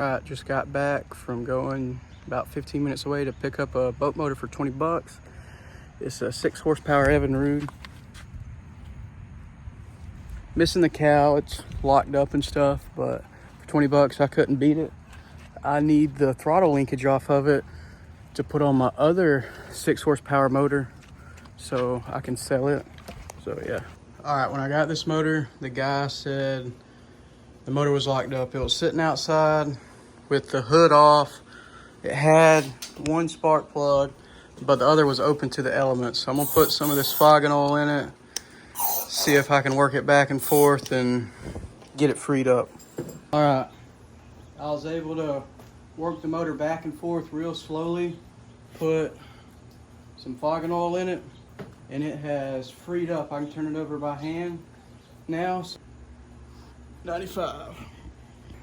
Alright, just got back from going about 15 minutes away to pick up a boat motor for 20 bucks. It's a 6 horsepower Evinrude. Missing the cow, it's locked up and stuff, but for 20 bucks I couldn't beat it. I need the throttle linkage off of it to put on my other 6 horsepower motor so I can sell it. So yeah. Alright, when I got this motor, the guy said the motor was locked up. It was sitting outside with the hood off. It had one spark plug, but the other was open to the elements. So I'm gonna put some of this fogging oil in it, see if I can work it back and forth and get it freed up. All right, I was able to work the motor back and forth real slowly, put some fogging oil in it, and it has freed up. I can turn it over by hand now. 95.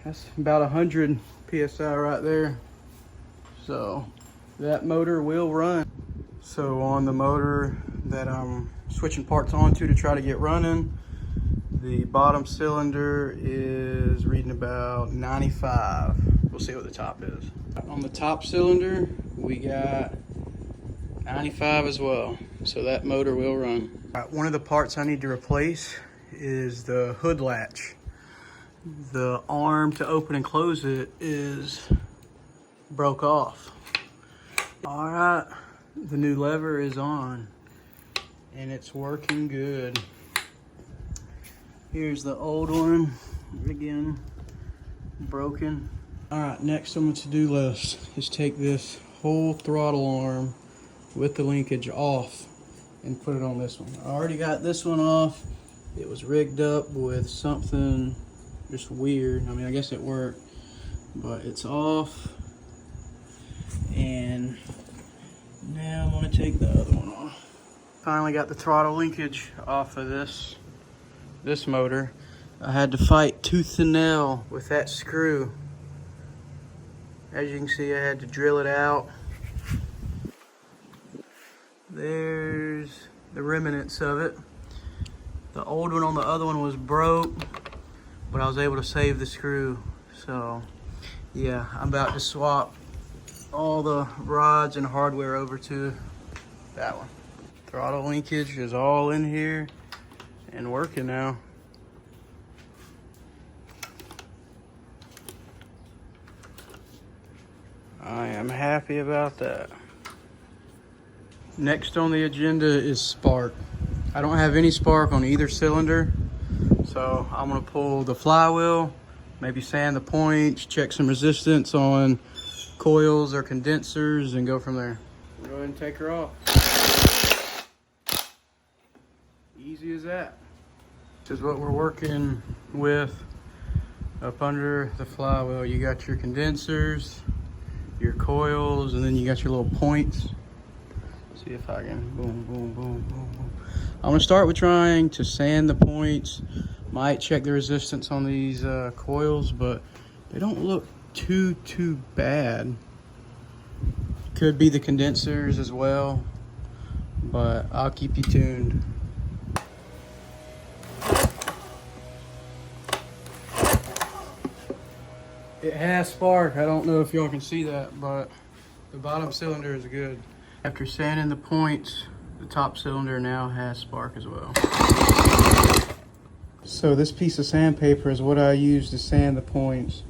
That's about 100 PSI right there. So that motor will run. So on the motor that I'm switching parts onto to try to get running, the bottom cylinder is reading about 95. We'll see what the top is. On the top cylinder, we got 95 as well. So that motor will run. One of the parts I need to replace is the hood latch. The arm to open and close it is broke off. All right, the new lever is on and it's working good. Here's the old one, again, broken. All right, next on the to-do list is take this whole throttle arm with the linkage off and put it on this one. I already got this one off. It was rigged up with something just weird. I mean, I guess it worked, but it's off. And now I'm gonna take the other one off. Finally got the throttle linkage off of this motor. I had to fight tooth and nail with that screw. As you can see, I had to drill it out. There's the remnants of it. The old one on the other one was broke, but I was able to save the screw. So yeah, I'm about to swap all the rods and hardware over to that one. Throttle linkage is all in here and working now. I am happy about that. Next on the agenda is spark. I don't have any spark on either cylinder, so I'm gonna pull the flywheel, maybe sand the points, check some resistance on coils or condensers, and go from there. Go ahead and take her off. Easy as that. This is what we're working with up under the flywheel. You got your condensers, your coils, and then you got your little points. See if I can boom, boom, boom, boom, boom. I'm gonna start with trying to sand the points. Might check the resistance on these coils, but they don't look too bad. Could be the condensers as well, but I'll keep you tuned. It has spark. I don't know if y'all can see that, but the bottom cylinder is good. After sanding the points, the top cylinder now has spark as well. So this piece of sandpaper is what I use to sand the points.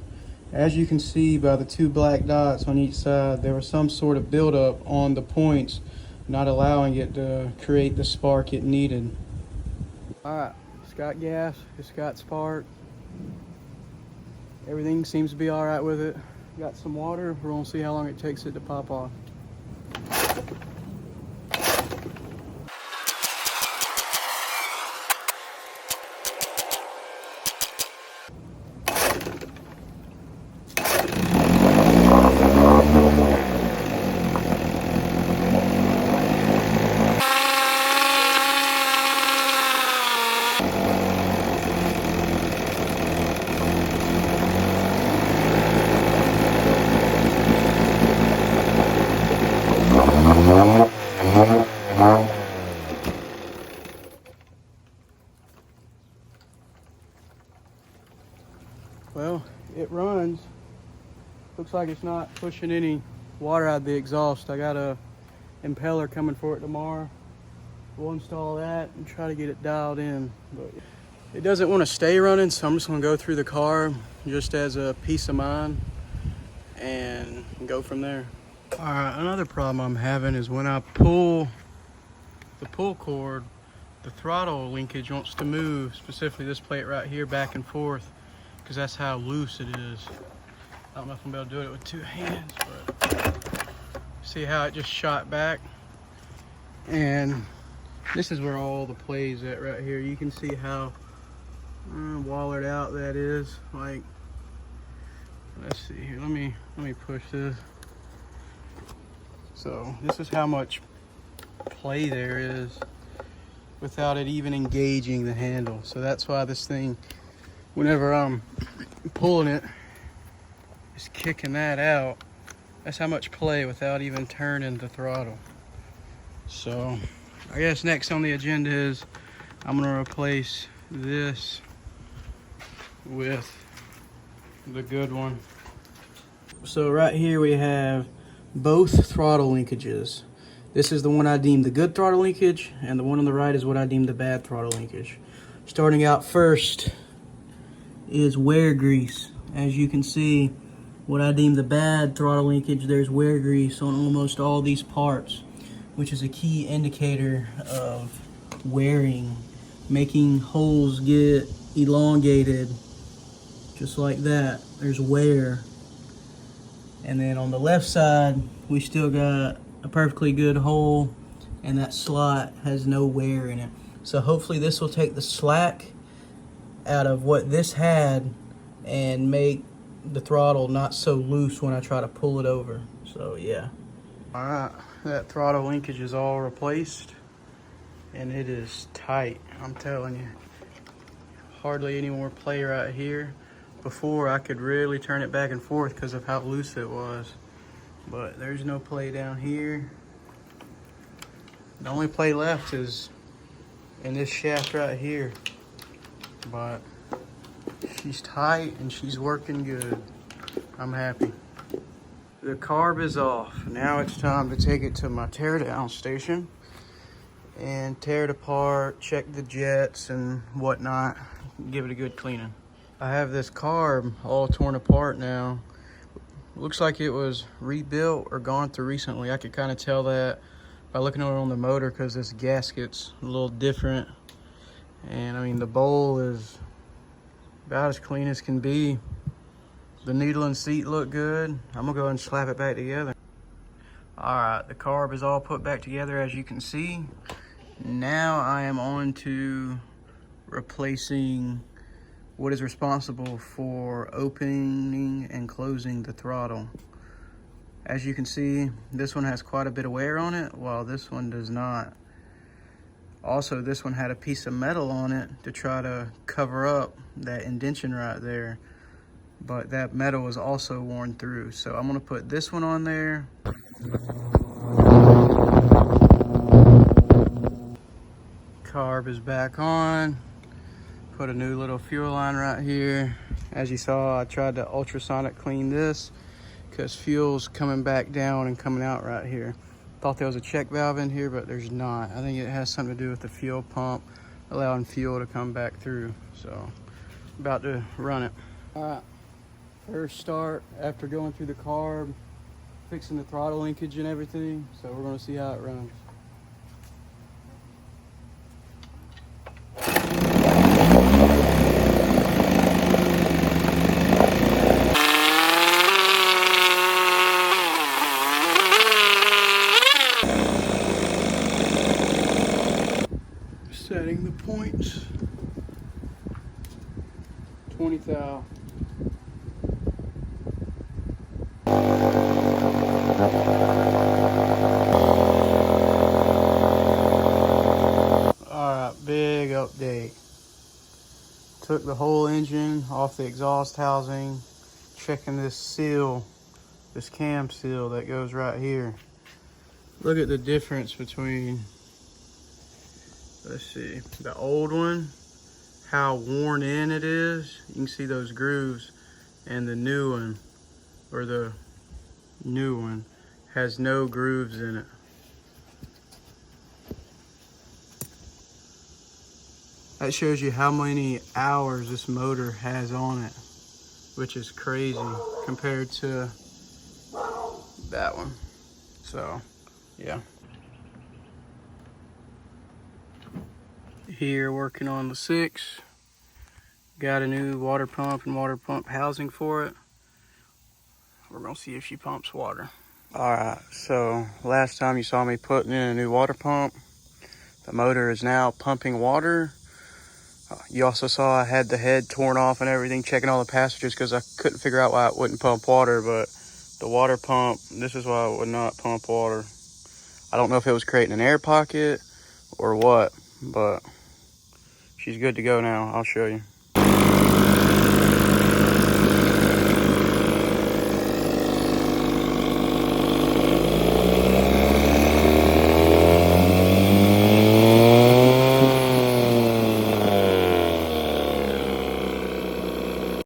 As you can see by the 2 black dots on each side, there was some sort of buildup on the points, not allowing it to create the spark it needed. All right, it's got gas, it's got spark. Everything seems to be all right with it. Got some water, we're gonna see how long it takes it to pop off. Looks like it's not pushing any water out of the exhaust. I got a impeller coming for it tomorrow. We'll install that and try to get it dialed in. But it doesn't want to stay running, so I'm just gonna go through the car just as a peace of mind and go from there. All right, another problem I'm having is when I pull the pull cord, the throttle linkage wants to move, specifically this plate right here, back and forth, because that's how loose it is. I don't know if I'm able to do it with two hands, but see how it just shot back? And this is where all the play's at right here. You can see how wallered out that is. Like, let's see here. Let me push this. So this is how much play there is without it even engaging the handle. So that's why this thing, whenever I'm pulling it, it's kicking that out. That's how much play without even turning the throttle. So I guess next on the agenda is I'm gonna replace this with the good one. So right here we have both throttle linkages. This is the one I deem the good throttle linkage, and the one on the right is what I deem the bad throttle linkage. Starting out first is wear grease. As you can see, what I deem the bad throttle linkage, there's wear grease on almost all these parts, which is a key indicator of wearing, making holes get elongated, just like that. There's wear. And then on the left side, we still got a perfectly good hole, and that slot has no wear in it. So hopefully this will take the slack out of what this had and make the throttle not so loose when I try to pull it over. So yeah. All right, that throttle linkage is all replaced, and it is tight, I'm telling you. Hardly any more play right here. Before, I could really turn it back and forth because of how loose it was, but there's no play down here. The only play left is in this shaft right here, but she's tight and she's working good. I'm happy. The carb is off. Now it's time to take it to my tear down station and tear it apart, check the jets and whatnot, give it a good cleaning. I have this carb all torn apart now. Looks like it was rebuilt or gone through recently. I could kind of tell that by looking at it on the motor because this gasket's a little different. And I mean, the bowl is about as clean as can be. The needle and seat look good. I'm gonna go ahead and slap it back together. All right, the carb is all put back together, as you can see. Now I am on to replacing what is responsible for opening and closing the throttle. As you can see, this one has quite a bit of wear on it, while this one does not. Also, this one had a piece of metal on it to try to cover up that indentation right there, but that metal was also worn through. So I'm gonna put this one on there. Carb is back on. Put a new little fuel line right here. As you saw, I tried to ultrasonic clean this because fuel's coming back down and coming out right here. Thought there was a check valve in here, but there's not. I think it has something to do with the fuel pump allowing fuel to come back through. So, about to run it. All right, first start after going through the carb, fixing the throttle linkage and everything. So we're gonna see how it runs. Setting the points. 20 thou. Alright, big update. Took the whole engine off the exhaust housing, checking this seal, this cam seal that goes right here. Look at the difference between, let's see, the old one, how worn in it is. You can see those grooves, and the new one. or the new one, has no grooves in it. That shows you how many hours this motor has on it, which is crazy compared to that one. So, yeah. Here working on the 6. Got a new water pump and water pump housing for it. We're gonna see if she pumps water. All right, so last time you saw me putting in a new water pump, the motor is now pumping water. You also saw I had the head torn off and everything, checking all the passages because I couldn't figure out why it wouldn't pump water, but the water pump, this is why it would not pump water. I don't know if it was creating an air pocket or what, but she's good to go now. I'll show you.